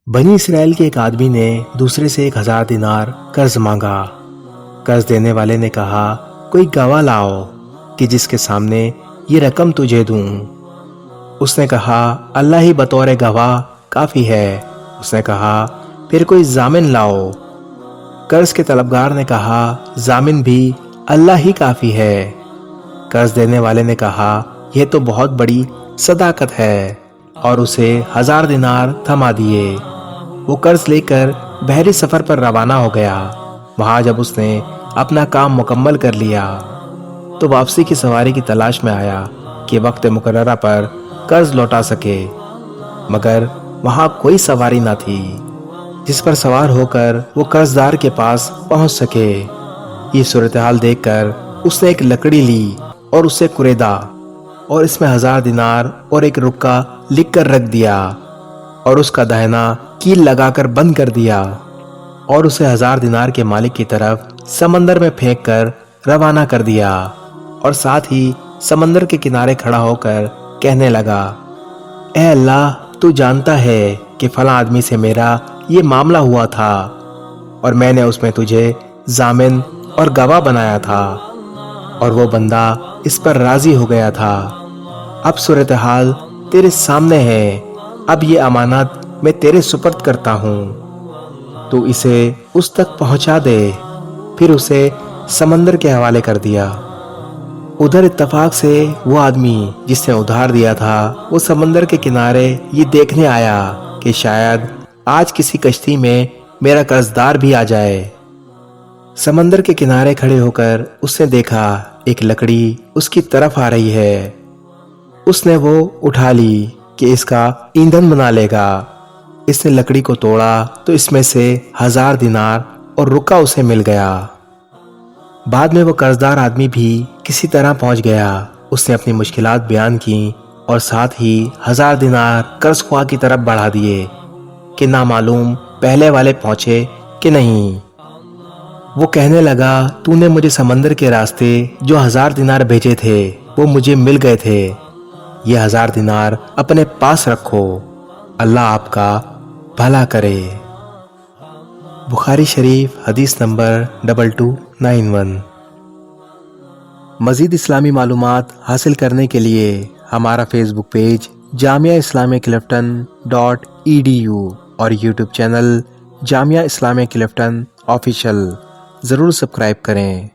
بنی اسرائیل کے ایک آدمی نے دوسرے سے 1000 دینار قرض مانگا۔ قرض دینے والے نے کہا، کوئی گواہ لاؤ کہ جس کے سامنے یہ رقم تجھے دوں۔ اس نے کہا، اللہ ہی بطور گواہ کافی ہے۔ اس نے کہا، پھر کوئی ضامن لاؤ۔ قرض کے طلبگار نے کہا، ضامن بھی اللہ ہی کافی ہے۔ قرض دینے والے نے کہا، یہ تو بہت بڑی صداقت ہے، اور اسے 1000 دینار تھما دیے۔ وہ قرض لے کر بحری سفر پر روانہ ہو گیا۔ وہاں جب اس نے اپنا کام مکمل کر لیا تو واپسی کی سواری کی تلاش میں آیا کہ وقت مقررہ پر قرض لوٹا سکے، مگر وہاں کوئی سواری نہ تھی جس پر سوار ہو کر وہ قرض دار کے پاس پہنچ سکے۔ یہ صورتحال دیکھ کر اس نے ایک لکڑی لی اور اسے کریدا اور اس میں 1000 دینار اور ایک رکا لکھ کر رکھ دیا، اور اس کا دہنا کیل لگا کر بند کر دیا، اور اسے 1000 دینار کے مالک کی طرف سمندر میں پھینک کر روانہ کر دیا، اور ساتھ ہی سمندر کے کنارے کھڑا ہو کر کہنے لگا، اے اللہ، تو جانتا ہے کہ فلاں آدمی سے میرا یہ معاملہ ہوا تھا، اور میں نے اس میں تجھے ضامن اور گواہ بنایا تھا، اور وہ بندہ اس پر راضی ہو گیا تھا۔ اب صورتحال تیرے سامنے ہے، اب یہ امانت میں تیرے سپرد کرتا ہوں، تو اسے اس تک پہنچا دے۔ پھر اسے سمندر کے حوالے کر دیا۔ ادھر اتفاق سے وہ آدمی جس نے ادھار دیا تھا وہ سمندر کے کنارے یہ دیکھنے آیا کہ شاید آج کسی کشتی میں میرا قرض دار بھی آ جائے۔ سمندر کے کنارے کھڑے ہو کر اس نے دیکھا ایک لکڑی اس کی طرف آ رہی ہے۔ اس نے وہ اٹھا لی کہ اس کا ایندھن بنا لے گا۔ اس نے لکڑی کو توڑا تو اس میں سے 1000 دینار اور رکا اسے مل گیا۔ بعد میں وہ قرضدار آدمی بھی کسی طرح پہنچ گیا۔ اس نے اپنی مشکلات بیان کی اور ساتھ ہی 1000 دینار قرض خواہ کی طرف بڑھا دیے کہ نہ معلوم پہلے والے پہنچے کہ نہیں۔ وہ کہنے لگا، تو نے مجھے سمندر کے راستے جو 1000 دینار بھیجے تھے وہ مجھے مل گئے تھے۔ یہ 1000 دینار اپنے پاس رکھو، اللہ آپ کا بھلا کرے۔ بخاری شریف حدیث نمبر 2291۔ مزید اسلامی معلومات حاصل کرنے کے لیے ہمارا فیس بک page Jamia Islamia Clifton .edu اور YouTube channel Jamia Islamia Clifton official ضرور سبسکرائب کریں۔